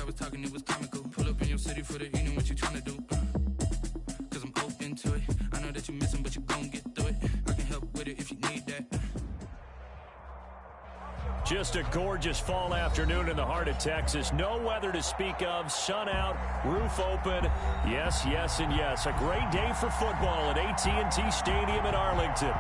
was talking, it was comical. Pull up in your city for the evening, what you tryna do? Cause I'm open to it. I know that you missing, but you gon' get through it. I can help with it if you need that. Just a gorgeous fall afternoon in the heart of Texas. No weather to speak of. Sun out, roof open. Yes, yes, and yes. A great day for football at AT&T Stadium in Arlington.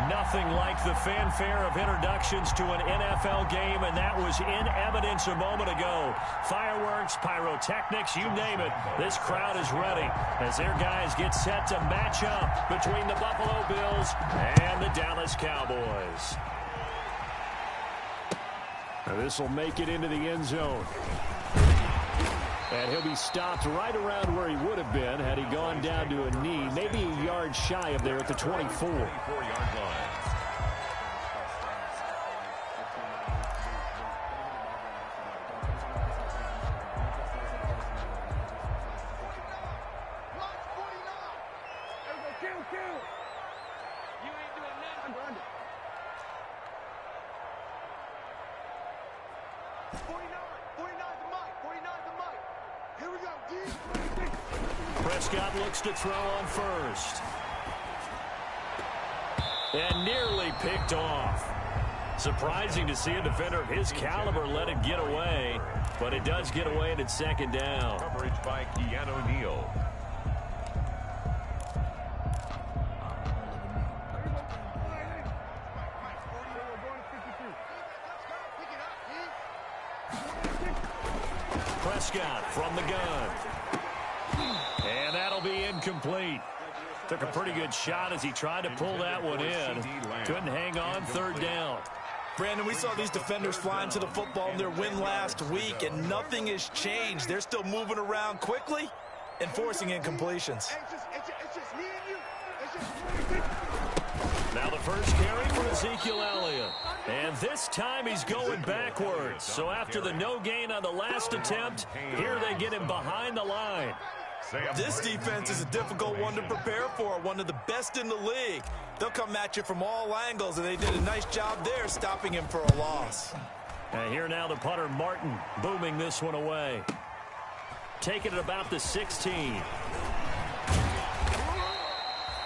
Nothing like the fanfare of introductions to an NFL game, and that was in evidence a moment ago. Fireworks, pyrotechnics, you name it. This crowd is ready as their guys get set to match up between the Buffalo Bills and the Dallas Cowboys. This will make it into the end zone. And he'll be stopped right around where he would have been had he gone down to a knee, maybe a yard shy of there at the 24. 24-yard line. Prescott looks to throw on first. And nearly picked off. Surprising to see a defender of his caliber let it get away, but it does get away and it's second down. Coverage by Keanu Neal. Prescott from the gun. And that'll be incomplete. Took a pretty good shot as he tried to pull that one in. Couldn't hang on, third down. Brandon, we saw these defenders flying to the football in their win last week, and nothing has changed. They're still moving around quickly and forcing incompletions. Now the first carry for Ezekiel Elliott. And this time he's going backwards. So after the no gain on the last attempt, here they get him behind the line. This defense is a difficult one to prepare for, one of the best in the league. They'll come at you from all angles, and they did a nice job there stopping him for a loss. And here now the punter Martin booming this one away. Taking it about the 16.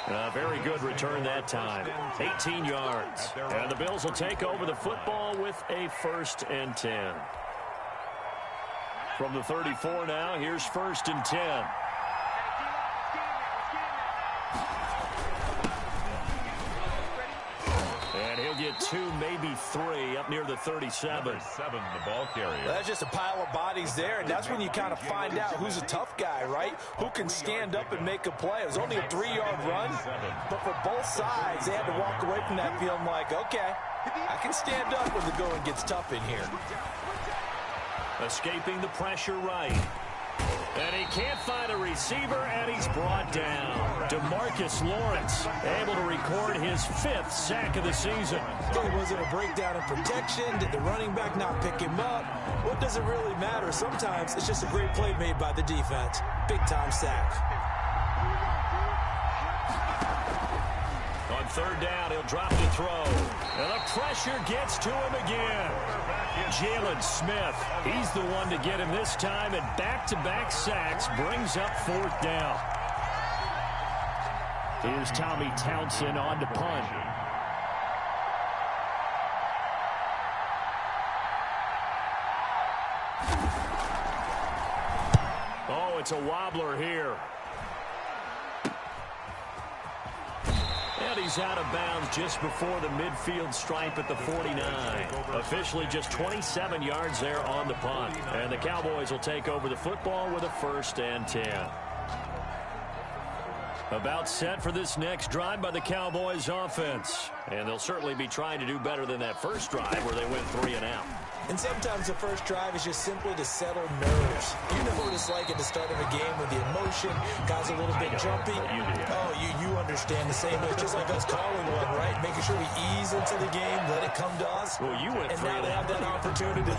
A very good return that time. 18 yards. And the Bills will take over the football with a 1st and 10. From the 34 now, here's 1st and 10. And he'll get 2, maybe 3 up near the 37. Number 7, the ball carrier. That's just a pile of bodies there, and that's when you kind of find out who's a tough guy, right? Who can stand up and make a play. It was only a 3-yard run, but for both sides, they had to walk away from that feeling like, okay, I can stand up when the going gets tough in here. Escaping the pressure right. And he can't find a receiver, and he's brought down. DeMarcus Lawrence able to record his 5th sack of the season. Was it a breakdown in protection? Did the running back not pick him up? What does it really matter? Sometimes it's just a great play made by the defense. Big-time sack. On 3rd down, he'll drop to throw. And the pressure gets to him again. Jalen Smith, he's the one to get him this time, and back-to-back sacks brings up 4th down. Here's Tommy Townsend on to punt. Oh, it's a wobbler here. And he's out of bounds just before the midfield stripe at the 49. Officially just 27 yards there on the punt. And the Cowboys will take over the football with a 1st and 10. About set for this next drive by the Cowboys offense. And they'll certainly be trying to do better than that first drive where they went 3 and out. And sometimes the first drive is just simply to settle nerves. You know what it's like at the start of a game when the emotion, guys a little bit jumpy. Oh, you understand the same way. It's just like us calling one, right? Making sure we ease into the game, let it come to us. Well, you went 3 and out. And now they have that opportunity.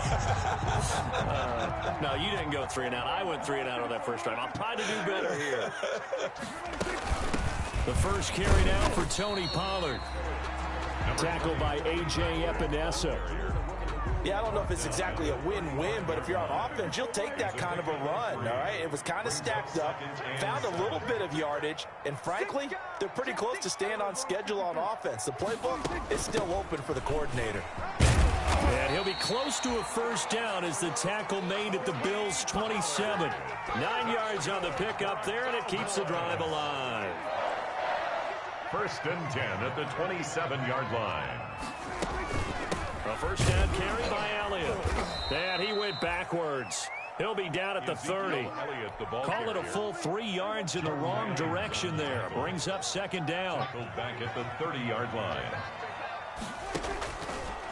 No, you didn't go 3 and out. I went 3 and out on that first drive. I'll try to do better here. The first carry now for Tony Pollard. Tackled by A.J. Epinesa. Yeah, I don't know if it's exactly a win-win, but if you're on offense, you'll take that kind of a run, all right? It was kind of stacked up, found a little bit of yardage, and frankly, they're pretty close to staying on schedule on offense. The playbook is still open for the coordinator. And he'll be close to a first down as the tackle made at the Bills' 27. 9 yards on the pickup there, and it keeps the drive alive. 1st and 10 at the 27-yard line. A first down carry by Elliott. And he went backwards. He'll be down at the 30. Call it a full 3 yards in the wrong direction there. Brings up 2nd down. Back at the 30-yard line.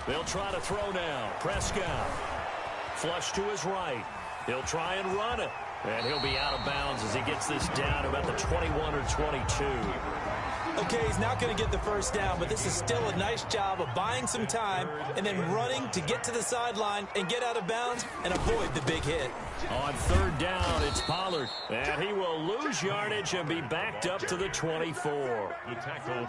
They'll try to throw now. Prescott. Flush to his right. He'll try and run it. And he'll be out of bounds as he gets this down about the 21 or 22. Okay, he's not going to get the first down, but this is still a nice job of buying some time and then running to get to the sideline and get out of bounds and avoid the big hit. On 3rd down, it's Pollard. And he will lose yardage and be backed up to the 24.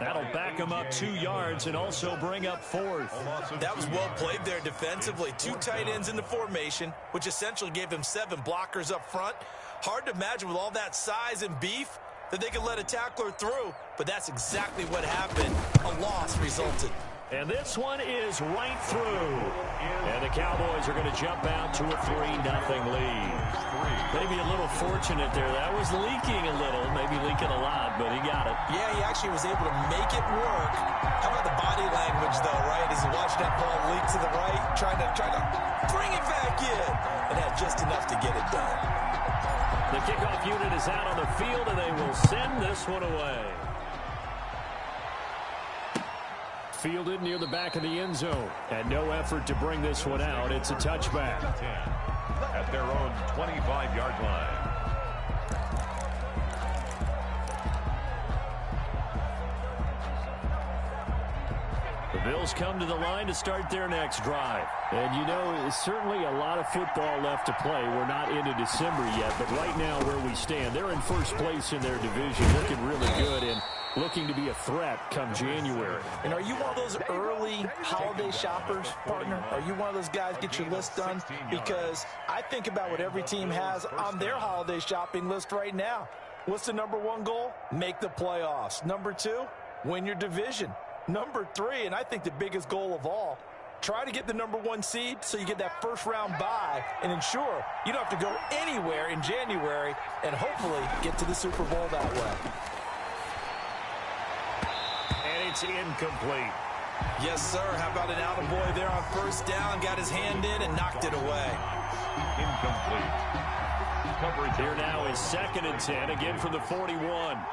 That'll back him up 2 yards and also bring up 4th. That was well played there defensively. 2 tight ends in the formation, which essentially gave him 7 blockers up front. Hard to imagine with all that size and beef that they could let a tackler through, but that's exactly what happened. A loss resulted. And this one is right through. And the Cowboys are going to jump out to a 3-0 lead. Maybe a little fortunate there. That was leaking a little, maybe leaking a lot, but he got it. Yeah, he actually was able to make it work. How about the body language, though, right? As he watched that ball leak to the right, trying to bring it back in, and had just enough to get it done. The kickoff unit is out on the field, and they will send this one away. Fielded near the back of the end zone. And no effort to bring this one out. It's a touchback. At their own 25-yard line. The Bills come to the line to start their next drive. And, you know, certainly a lot of football left to play. We're not into December yet, but right now where we stand, they're in first place in their division, looking really good and looking to be a threat come January. And are you one of those early holiday shoppers, partner? Are you one of those guys get your list done? Because I think about what every team has on their holiday shopping list right now. What's the #1 goal? Make the playoffs. #2, win your division. #3, and I think the biggest goal of all, try to get the #1 seed so you get that first-round bye and ensure you don't have to go anywhere in January and hopefully get to the Super Bowl that way. And it's incomplete. Yes, sir. How about an attaboy there on first down? Got his hand in and knocked it away. Incomplete. Coverage here now is 2nd and 10, again from the 41.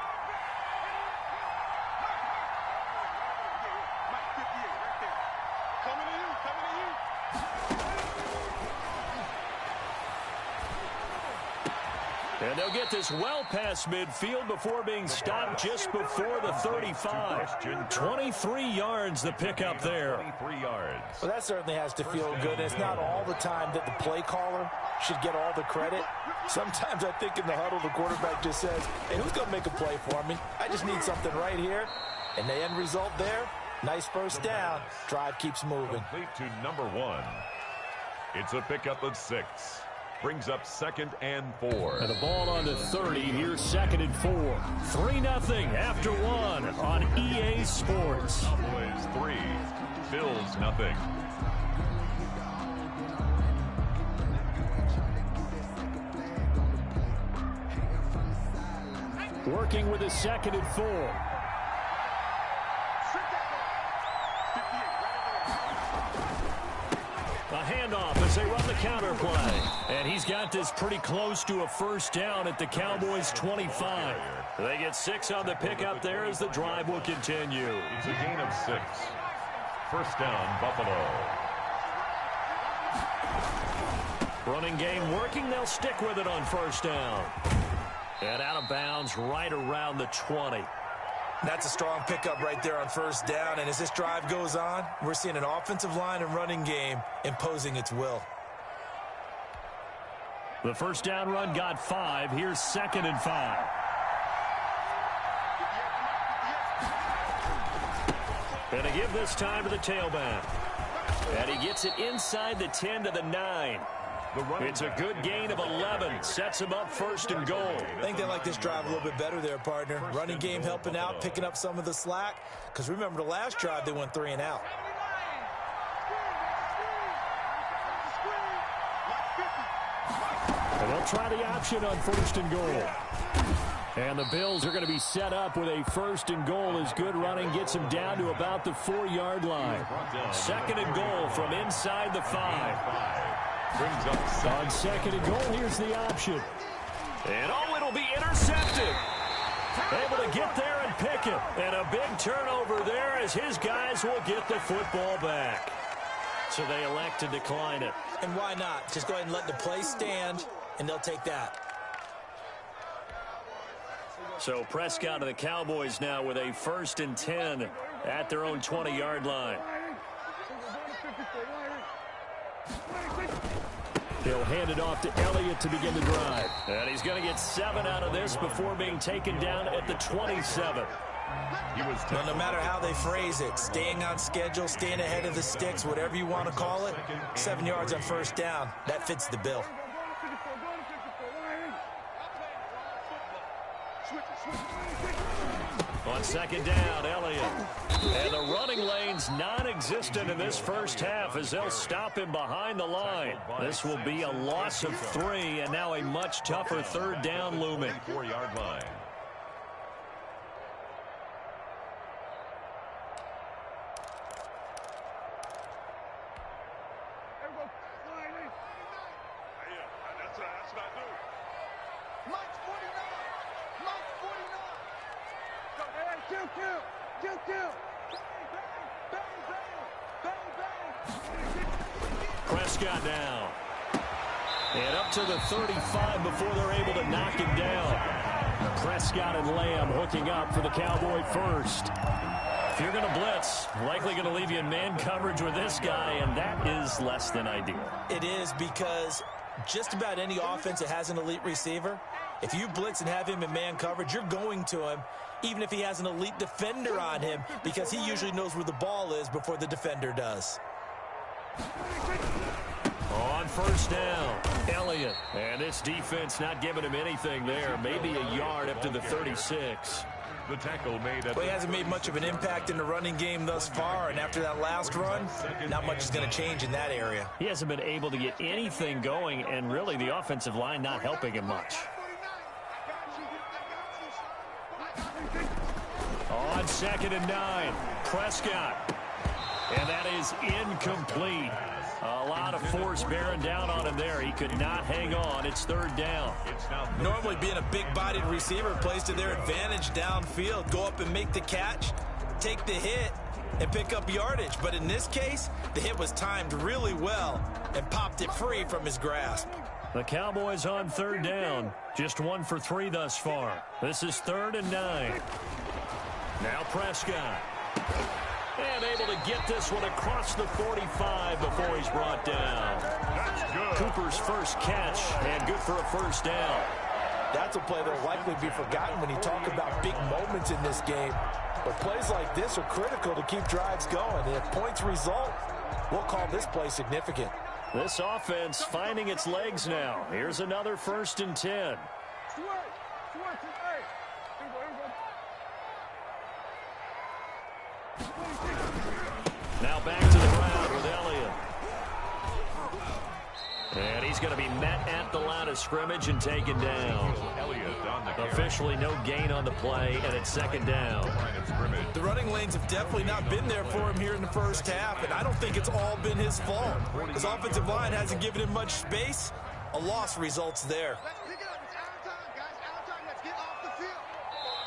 And they'll get this well past midfield before being stopped just before the 35. 23 yards the pickup there. 23 yards. Well, that certainly has to feel good. It's not all the time that the play caller should get all the credit. Sometimes I think in the huddle, the quarterback just says, hey, who's going to make a play for me? I just need something right here. And the end result there, nice first down. Drive keeps moving. Complete to #1. It's a pickup of 6. Brings up 2nd and 4. And the ball on the 30. Here's 2nd and 4. 3-0 after 1 on EA Sports. Cowboys 3, Bills 0. Working with a 2nd and 4. A handoff as they run the counter play. And he's got this pretty close to a first down at the Cowboys' 25. They get 6 on the pickup there as the drive will continue. It's a gain of 6. First down, Buffalo. Running game working. They'll stick with it on first down. And out of bounds right around the 20. That's a strong pickup right there on first down. And as this drive goes on, we're seeing an offensive line and running game imposing its will. The first down run got 5. Here's 2nd and 5. And to give this time to the tailback. And he gets it inside the 10 to the 9. It's a good gain of 11. Sets him up first and goal. I think they like this drive a little bit better there, partner. Running game helping out, picking up some of the slack. Because remember, the last drive, they went 3 and out. And they'll try the option on first and goal. And the Bills are going to be set up with a first and goal as good running gets them down to about the 4-yard line. Second and goal from inside the 5. On second and goal, here's the option. And it'll be intercepted. Able to get there and pick it. And a big turnover there as his guys will get the football back. So they elect to decline it. And why not? Just go ahead and let the play stand, and they'll take that. So Prescott and the Cowboys now with a first and 10 at their own 20-yard line. He'll hand it off to Elliott to begin the drive. And he's going to get 7 out of this before being taken down at the 27. Well, no matter how they phrase it, staying on schedule, staying ahead of the sticks, whatever you want to call it, 7 yards on first down, that fits the bill. On second down, Elliott. And the running lane's non-existent in this first half as they'll stop him behind the line. This will be a loss of 3 and now a much tougher third down looming. 4-yard line. Prescott now. And up to the 35 before they're able to knock him down. Prescott and Lamb hooking up for the Cowboy first. If you're going to blitz, likely going to leave you in man coverage with this guy, and that is less than ideal. It is, because just about any offense that has an elite receiver, if you blitz and have him in man coverage, you're going to him, even if he has an elite defender on him, because he usually knows where the ball is before the defender does. On first down, Elliott. And this defense not giving him anything there. Maybe a yard up to the 36. The tackle made at Well, he hasn't made much of an impact in the running game thus far, and after that last run, not much is going to change in that area. He hasn't been able to get anything going, and really the offensive line not helping him much. On second and 9, Prescott. And that is incomplete. A lot of force bearing down on him there. He could not hang on. It's third down. Normally being a big-bodied receiver plays to their advantage downfield. Go up and make the catch, take the hit, and pick up yardage. But in this case, the hit was timed really well and popped it free from his grasp. The Cowboys on third down. Just 1 for 3 thus far. This is 3rd and 9. Now Prescott. And able to get this one across the 45 before he's brought down. That's good. Cooper's first catch, and good for a first down. That's a play that will likely be forgotten when you talk about big moments in this game. But plays like this are critical to keep drives going. And if points result, we'll call this play significant. This offense finding its legs now. Here's another 1st and 10. Now back to the ground with Elliott. And he's going to be met at the line of scrimmage and taken down. Officially no gain on the play, and it's 2nd down. The running lanes have definitely not been there for him here in the first half, and I don't think it's all been his fault. His offensive line hasn't given him much space. A loss results there.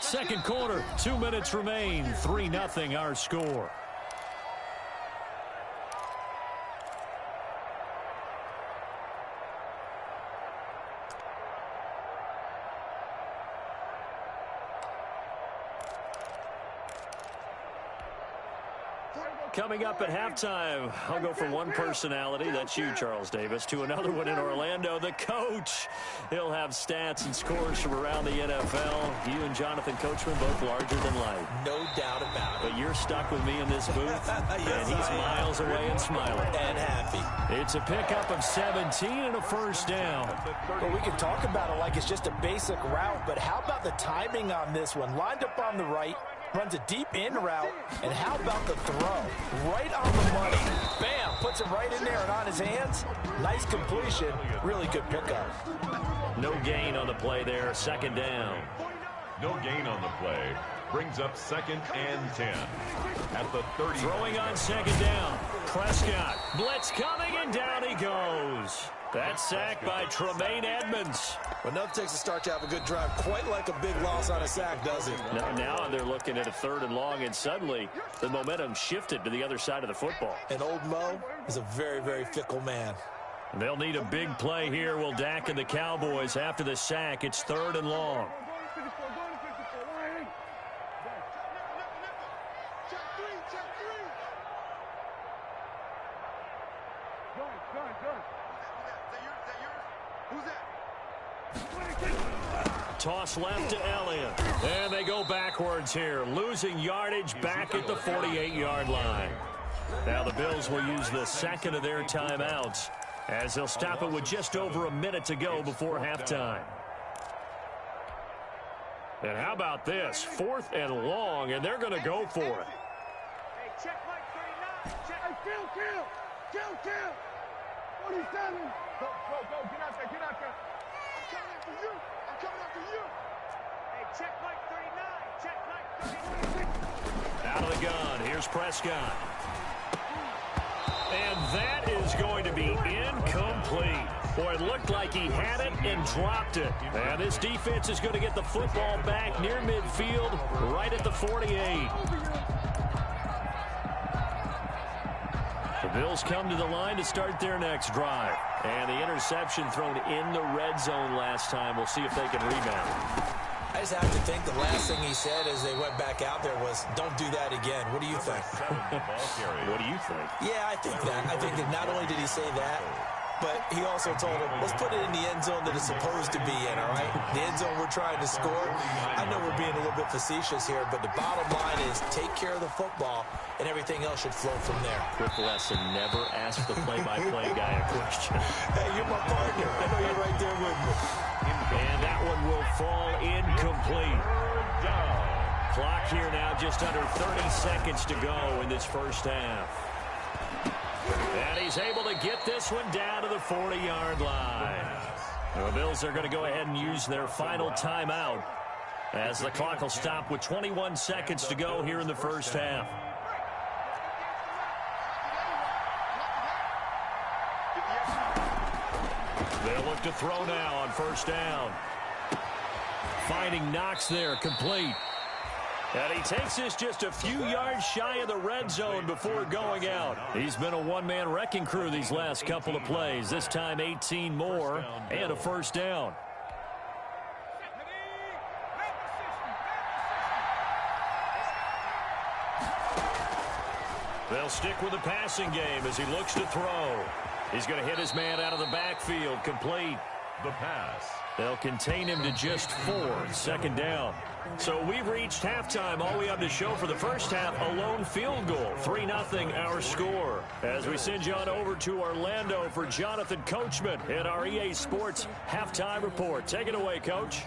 Second quarter, 2 minutes remain. 3-0 our score. Coming up at halftime, I'll go from one personality, that's you, Charles Davis, to another one in Orlando, the coach. He'll have stats and scores from around the NFL. You and Jonathan Coachman both larger than life. No doubt about it. But you're stuck with me in this booth, yes, and he's miles away and smiling. And happy. It's a pickup of 17 and a first down. Well, we can talk about it like it's just a basic route, but how about the timing on this one? Lined up on the right. Runs a deep in route, and how about the throw? Right on the money. Bam! Puts it right in there and on his hands. Nice completion. Really good pickup. No gain on the play there. Second down. No gain on the play. Brings up 2nd and 10. At the 30. Throwing on 2nd down. Prescott. Blitz coming, and down he goes. That's sacked by Tremaine Edmonds. Well, enough takes a start to have a good drive. Quite like a big loss on a sack, does it? Now they're looking at a 3rd and long, and suddenly the momentum shifted to the other side of the football. And old Mo is a very, very fickle man. They'll need a big play here, will Dak and the Cowboys after the sack. It's 3rd and long. Toss left to Elliott. And they go backwards here, losing yardage back at the 48-yard line. Now the Bills will use the second of their timeouts as they'll stop it with just over a minute to go before halftime. And how about this? 4th and long, and they're going to go for it. Hey, check Mike 39. Check. Hey, kill. 47. Go, get out there. I'm coming after you. Hey, check Mike 39. Check Mike 39. Out of the gun, here's Prescott. And that is going to be incomplete. Boy, it looked like he had it and dropped it. And this defense is going to get the football back near midfield, right at the 48. The Bills come to the line to start their next drive. And the interception thrown in the red zone last time. We'll see if they can rebound. I just have to think the last thing he said as they went back out there was, don't do that again. What do you think? What do you think? Yeah, I think that. I think that not only did he say that, but he also told him, let's put it in the end zone that it's supposed to be in, all right? The end zone we're trying to score. I know we're being a little bit facetious here, but the bottom line is take care of the football, and everything else should flow from there. Quick lesson, never ask the play-by-play guy a question. Hey, you're my partner. I know you're right there with me. And that one will fall incomplete. Clock here now, just under 30 seconds to go in this first half. And he's able to get this one down to the 40-yard line. The Bills are going to go ahead and use their final timeout as the clock will stop with 21 seconds to go here in the first half. They'll look to throw now on first down. Finding Knox there, complete. And he takes this just a few yards shy of the red zone before going out. He's been a one-man wrecking crew these last couple of plays. This time 18 more and a first down. They'll stick with the passing game as he looks to throw. He's going to hit his man out of the backfield, complete. The pass. They'll contain him to just 4, second down. So we've reached halftime. All we have to show for the first half, a lone field goal. 3-0 our score. As we send you on over to Orlando for Jonathan Coachman in our EA Sports halftime report. Take it away, Coach.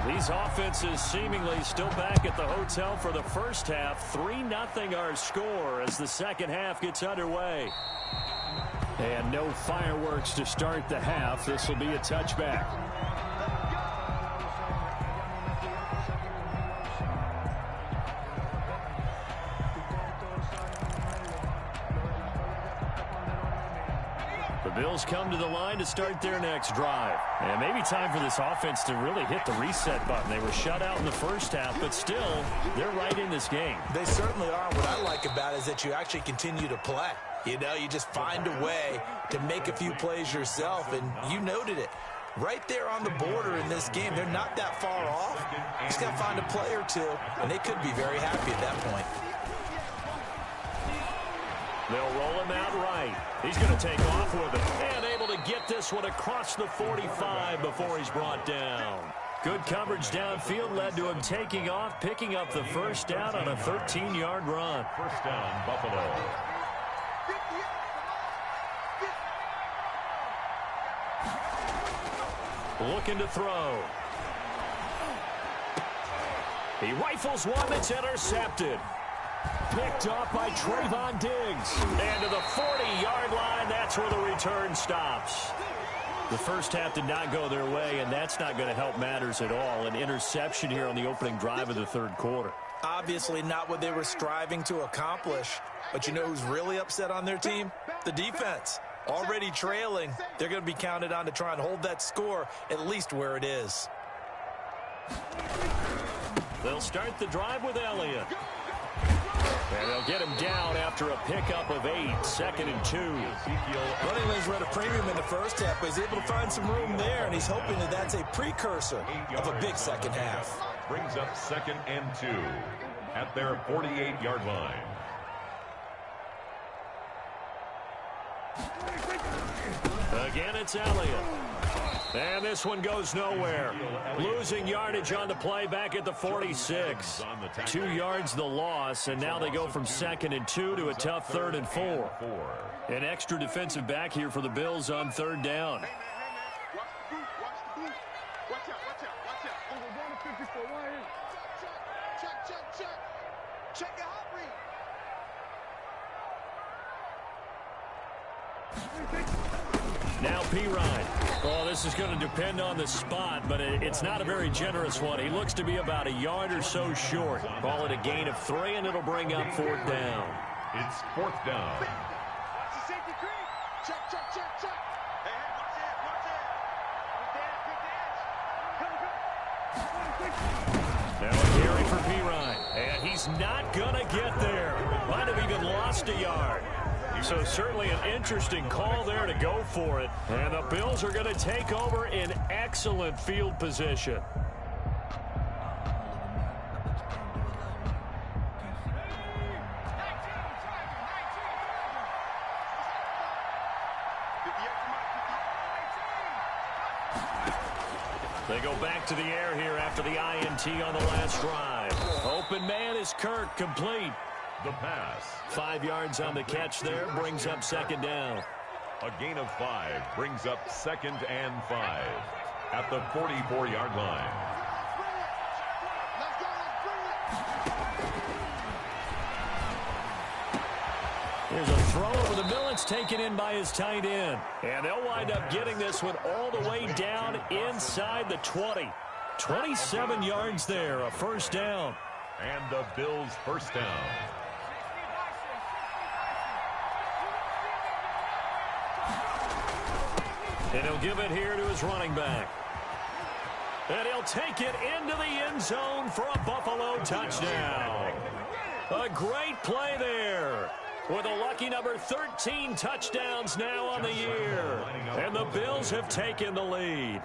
These offenses seemingly still back at the hotel for the first half. 3-0 our score as the second half gets underway. And no fireworks to start the half. This will be a touchback. Bills come to the line to start their next drive. And maybe time for this offense to really hit the reset button. They were shut out in the first half, but still, they're right in this game. They certainly are. What I like about it is that you actually continue to play. You know, you just find a way to make a few plays yourself, and you noted it. Right there on the border in this game, they're not that far off. Just got to find a play or two, and they could be very happy at that point. They'll roll him out right. He's going to take off with it. And able to get this one across the 45 before he's brought down. Good coverage downfield led to him taking off, picking up the first down on a 13-yard run. First down, Buffalo. Looking to throw. He rifles one that's intercepted. Picked off by Trayvon Diggs. And to the 40-yard line, that's where the return stops. The first half did not go their way, and that's not going to help matters at all. An interception here on the opening drive of the third quarter. Obviously not what they were striving to accomplish. But you know who's really upset on their team? The defense. Already trailing. They're going to be counted on to try and hold that score at least where it is. They'll start the drive with Elliott. And they'll get him down after a pickup of 8, 2nd and 2. Running lanes were at a premium in the first half, but he's able to find some room there, and he's hoping that that's a precursor of a big second half. Brings up 2nd and 2 at their 48-yard line. Again, it's Elliott. And this one goes nowhere. Losing yardage on the play back at the 46. 2 yards the loss, and now they go from 2nd and 2 to a tough 3rd and 4. An extra defensive back here for the Bills on 3rd down. Check your hot read. Now P-Ryan. Oh, this is going to depend on the spot, but it's not a very generous one. He looks to be about a yard or so short. Call it a gain of 3, and it'll bring up 4th down. It's 4th down. Watch the safety creep. Check, check, check, check. Hey, watch it, watch it. Pick the edge, pick the edge. Now a carry for P-Ryan, and he's not going to get there. Might have even lost a yard. So certainly an interesting call there to go for it. And the Bills are going to take over in excellent field position. They go back to the air here after the INT on the last drive. Open man is Kirk, complete. The pass. 5 yards on the catch there, brings up 2nd down. A gain of 5 brings up 2nd and 5 at the 44-yard line. Here's a throw over the middle. It's taken in by his tight end. And they'll wind up getting this one all the way down inside the 20. 27 yards there, a 1st down. And the Bills' 1st down. And he'll give it here to his running back. And he'll take it into the end zone for a Buffalo touchdown. A great play there. With a lucky number 13 touchdowns now on the year. And the Bills have taken the lead.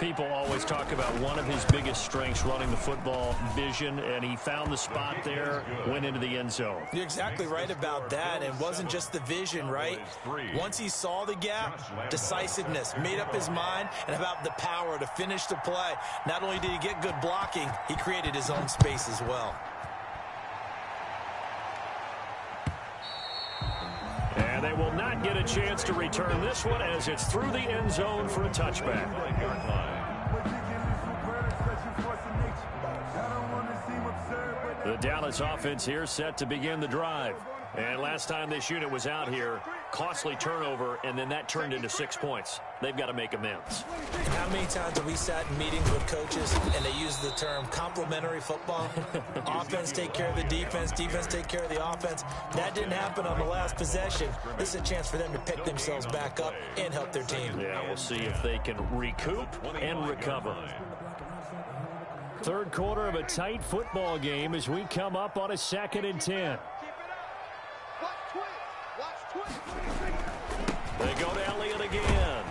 People always talk about one of his biggest strengths, running the football, vision, and he found the spot there, went into the end zone. You're exactly right about that. It wasn't just the vision, right? Once he saw the gap, decisiveness, made up his mind, and about the power to finish the play. Not only did he get good blocking, he created his own space as well. And they will not get a chance to return this one as it's through the end zone for a touchback. The Dallas offense here set to begin the drive. And last time this unit was out here, costly turnover, and then that turned into 6 points. They've got to make amends. How many times have we sat in meetings with coaches and they use the term complementary football? Offense take care of the defense, defense take care of the offense. That didn't happen on the last possession. This is a chance for them to pick themselves back up and help their team. Yeah, we'll see if they can recoup and recover. Third quarter of a tight football game as we come up on a 2nd and 10. They go to Elliott again.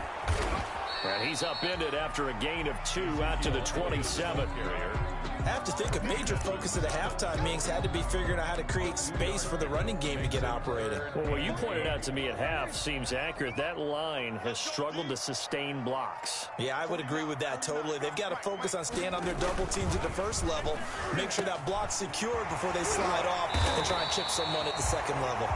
And he's upended after a gain of 2 out to the 27. I have to think a major focus of the halftime meetings had to be figuring out how to create space for the running game to get operating. Well, what you pointed out to me at half seems accurate. That line has struggled to sustain blocks. Yeah, I would agree with that totally. They've got to focus on staying on their double teams at the first level, make sure that block's secured before they slide off and try and chip someone at the second level.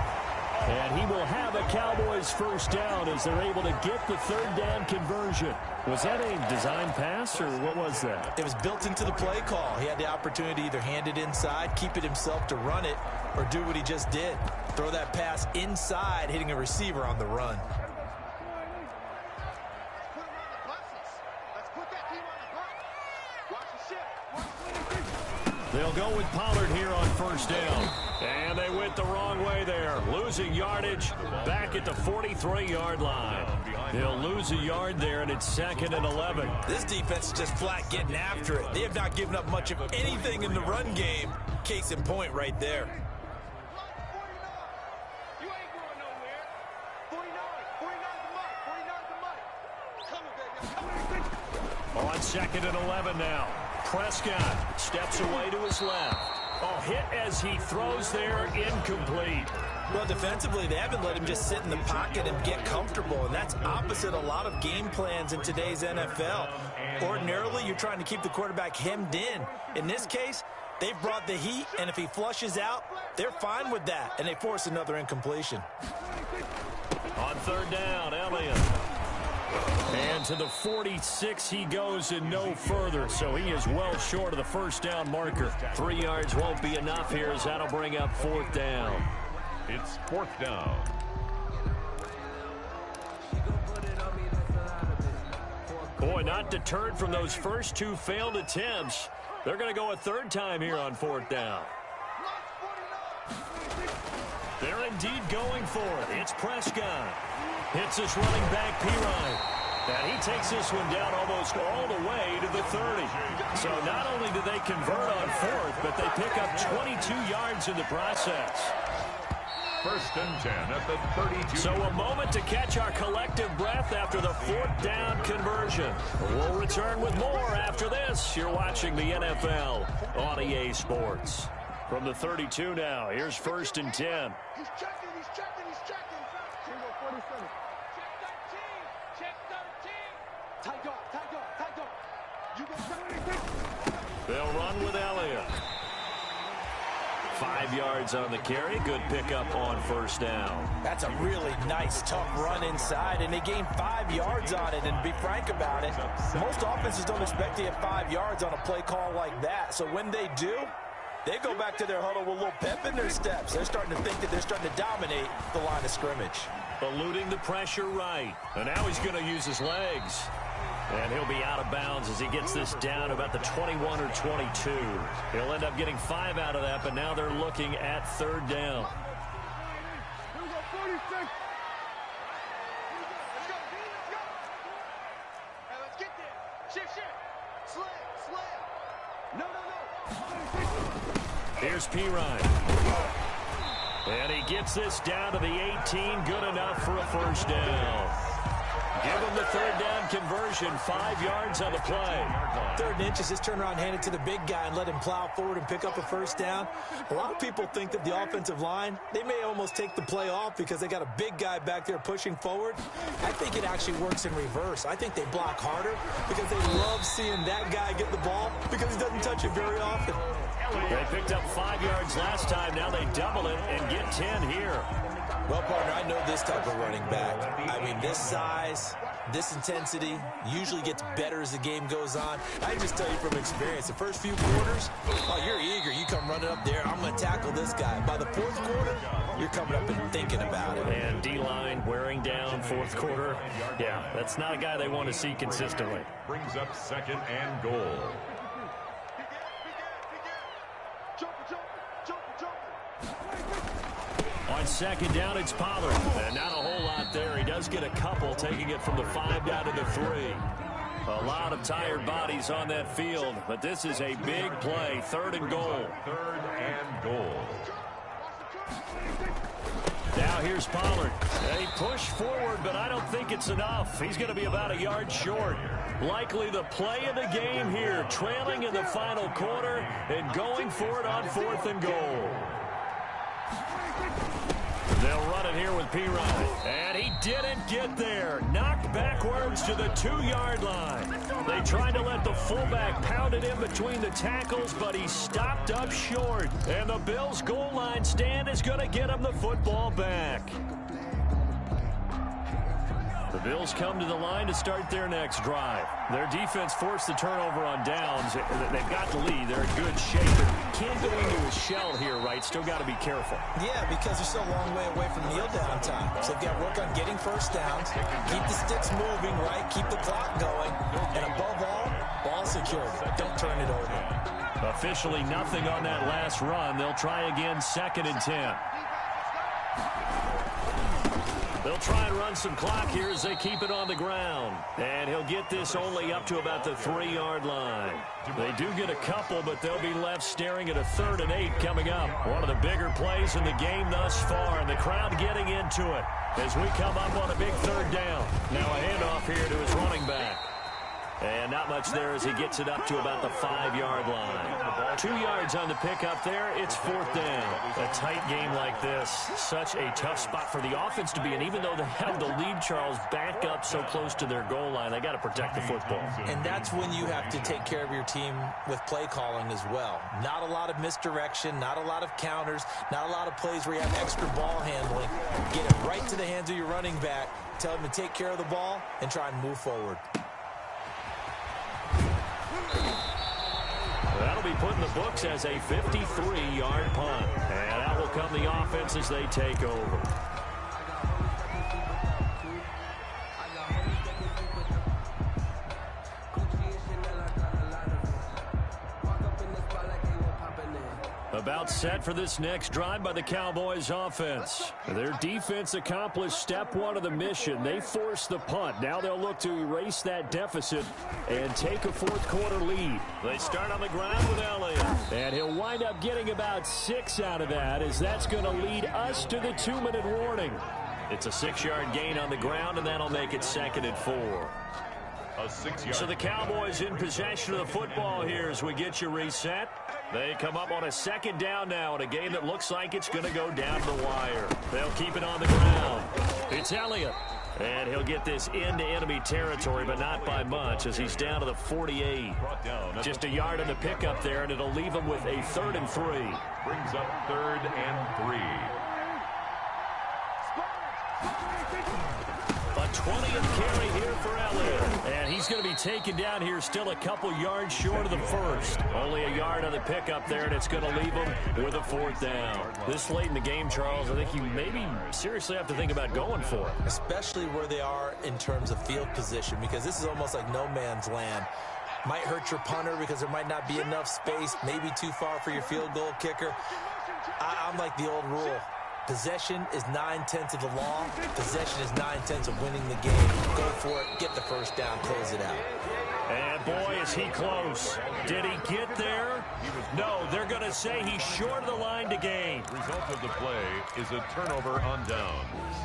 And he will have a Cowboys first down as they're able to get the third down conversion. Was that a design pass, or what was that? It was built into the play call. He had the opportunity to either hand it inside, keep it himself to run it, or do what he just did. Throw that pass inside, hitting a receiver on the run. They'll go with Pollard here on first down. And they went the wrong way there. Losing yardage back at the 43-yard line. They'll lose a yard there, and it's 2nd and 11. This defense is just flat getting after it. They have not given up much of anything in the run game. Case in point right there. On 2nd and 11 now. Prescott steps away to his left. Oh, hit as he throws there, incomplete. Well, defensively, they haven't let him just sit in the pocket and get comfortable, and that's opposite a lot of game plans in today's NFL. Ordinarily, you're trying to keep the quarterback hemmed in. In this case, they've brought the heat, and if he flushes out, they're fine with that, and they force another incompletion. On third down, Elliott. And to the 46 he goes and no further, so he is well short of the first down marker. 3 yards won't be enough here as that'll bring up 4th down. It's 4th down. Boy, not deterred from those first 2 failed attempts. They're going to go a 3rd time here on 4th down. They're indeed going for it. It's Prescott. Hits this running back, Pirine. And he takes this one down almost all the way to the 30. So not only do they convert on 4th, but they pick up 22 yards in the process. 1st and 10 at the 32. So a moment to catch our collective breath after the 4th down conversion. We'll return with more after this. You're watching the NFL on EA Sports. From the 32 now, here's 1st and 10. He's checking, he's checking, he's checking. Single 47. Check 13. Tight guard, tight guard, tight guard. You go 76. They'll run with Elliott. 5 yards on the carry. Good pickup on first down. That's a really nice, tough run inside, and they gained 5 yards on it. And to be frank about it, most offenses don't expect to get 5 yards on a play call like that. So when they do, they go back to their huddle with a little pep in their steps. They're starting to think that they're starting to dominate the line of scrimmage. Eluding the pressure right. And now he's going to use his legs. And he'll be out of bounds as he gets this down about the 21 or 22. He'll end up getting 5 out of that, but now they're looking at 3rd down. Here we go, 46. Let's go, let's go. Hey, let's get there. Shift. Slam. No. Here's Pirine. And he gets this down to the 18. Good enough for a first down. Give him the 3rd down conversion. 5 yards on the play. 3rd and inches, just turn around, hand it to the big guy and let him plow forward and pick up a first down. A lot of people think that the offensive line, they may almost take the play off because they got a big guy back there pushing forward. I think it actually works in reverse. I think they block harder because they love seeing that guy get the ball because he doesn't touch it very often. They picked up 5 yards last time. Now they double it and get 10 here. Well, partner, I know this type of running back. I mean, this size, This intensity usually gets better as the game goes on. I can just tell you from experience, the first few quarters, oh, you're eager. You come running up there, I'm going to tackle this guy. By the fourth quarter, you're coming up and thinking about it. And D-line wearing down fourth quarter. Yeah, that's not a guy they want to see consistently. Brings up 2nd and goal. On 2nd down, it's Pollard. And not a whole lot there. He does get a couple, taking it from the 5 down to the 3. A lot of tired bodies on that field, but this is a big play. 3rd and goal. 3rd and goal. Now here's Pollard. They push forward, but I don't think it's enough. He's going to be about a yard short. Likely the play of the game here, trailing in the final quarter and going for it on 4th and goal. They'll run it here with P-Ryan. And he didn't get there. Knocked backwards to the 2-yard line. They tried to let the fullback pound it in between the tackles, but he stopped up short. And the Bills' goal line stand is going to get him the football back. The Bills come to the line to start their next drive. Their defense forced the turnover on downs. They've got the lead. They're in good shape. But can't go into a shell here, right? Still got to be careful. Yeah, because they're still a long way away from kneel down time. So they've got to work on getting first downs, keep the sticks moving, right? Keep the clock going. And above all, ball security. Don't turn it over. Officially nothing on that last run. They'll try again, 2nd and 10. They'll try and run some clock here as they keep it on the ground. And he'll get this only up to about the 3-yard line. They do get a couple, but they'll be left staring at a 3rd and 8 coming up. One of the bigger plays in the game thus far, and the crowd getting into it as we come up on a big 3rd down. Now a handoff here to his running back. And not much there as he gets it up to about the 5-yard line. 2 yards on the pickup there. It's 4th down. A tight game like this, such a tough spot for the offense to be in. Even though they have the lead, Charles, back up so close to their goal line, they got to protect the football. And that's when you have to take care of your team with play calling as well. Not a lot of misdirection, not a lot of counters, not a lot of plays where you have extra ball handling. Get it right to the hands of your running back. Tell him to take care of the ball and try and move forward. That'll be put in the books as a 53-yard punt. And out will come the offense as they take over. About set for this next drive by the Cowboys offense. Their defense accomplished step 1 of the mission. They forced the punt. Now they'll look to erase that deficit and take a 4th quarter lead. They start on the ground with Elliott. And he'll wind up getting about 6 out of that, as that's going to lead us to the 2-minute warning. It's a 6-yard gain on the ground, and that'll make it 2nd and 4. So the Cowboys in possession of the football here as we get you reset. They come up on a 2nd down now in a game that looks like it's going to go down to the wire. They'll keep it on the ground. It's Elliott. And he'll get this into enemy territory, but not by much as he's down to the 48. Just a yard on the pickup there, and it'll leave him with a 3rd and 3. Brings up 3rd and 3. A 20th carry here for Elliott. And he's going to be taken down here still a couple yards short of the 1st. Only a yard on the pickup there, and it's going to leave him with a 4th down. This late in the game, Charles, I think you maybe seriously have to think about going for it. Especially where they are in terms of field position, because this is almost like no man's land. Might hurt your punter because there might not be enough space, maybe too far for your field goal kicker. I'm like the old rule. Possession is 9/10 of the law. Possession is 9/10 of winning the game. Go for it. Get the first down. Close it out. And boy, is he close. Did he get there? No, they're going to say he's short of the line to gain. Result of the play is a turnover on downs.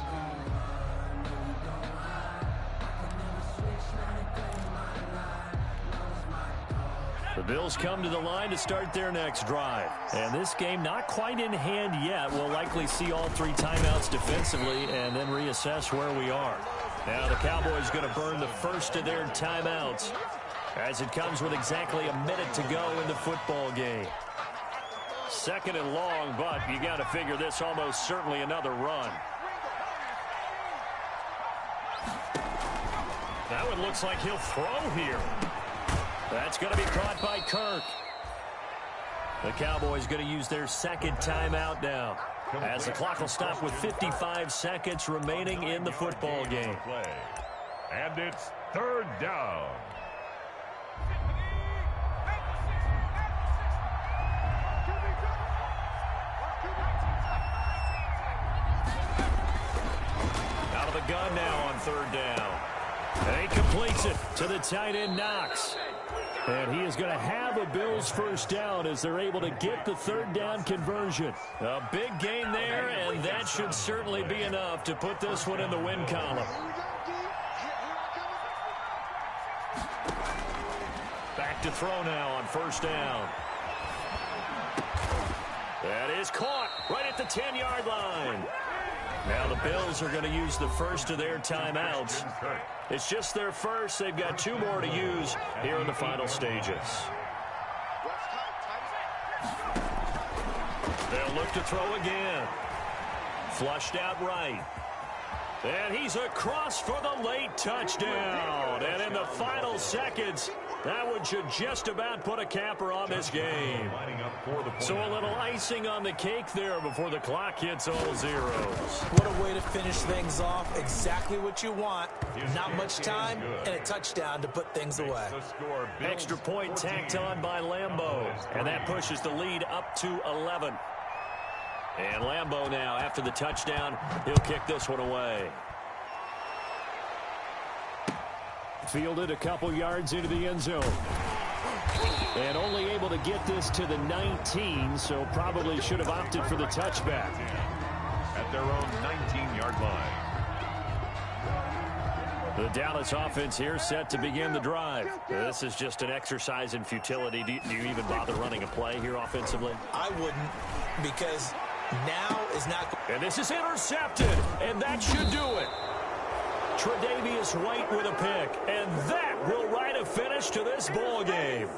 The Bills come to the line to start their next drive. And this game not quite in hand yet. We'll likely see all 3 timeouts defensively and then reassess where we are. Now the Cowboys going to burn the first of their timeouts as it comes with exactly a minute to go in the football game. 2nd and long, but you got to figure this almost certainly another run. looks like he'll throw here. That's going to be caught by Kirk. The Cowboys going to use their second timeout now, as the clock will stop with 55 seconds remaining in the football game. And it's third down. Out of the gun now on third down. And he completes it to the tight end, Knox. And he is going to have a Bills first down as they're able to get the third down conversion. A big gain there, and that should certainly be enough to put this one in the win column. Back to throw now on first down. That is caught right at the 10-yard line. Now the Bills are going to use the first of their timeouts. It's just their first. They've got 2 more to use here in the final stages. They'll look to throw again. Flushed out right. And he's across for the late touchdown. And in the final seconds, that one should just about put a capper on this game. So a little icing on the cake there before the clock hits all zeros. What a way to finish things off. Exactly what you want. Not much time and a touchdown to put things away. Extra point tacked on by Lambeau. And that pushes the lead up to 11. And Lambeau now, after the touchdown, he'll kick this one away. Fielded a couple yards into the end zone. And only able to get this to the 19, so probably should have opted for the touchback. At their own 19-yard line. The Dallas offense here set to begin the drive. This is just an exercise in futility. Do you even bother running a play here offensively? I wouldn't, because now is not... And this is intercepted, and that should do it. Tre'Davious White with a pick, and that will write a finish to this ball game.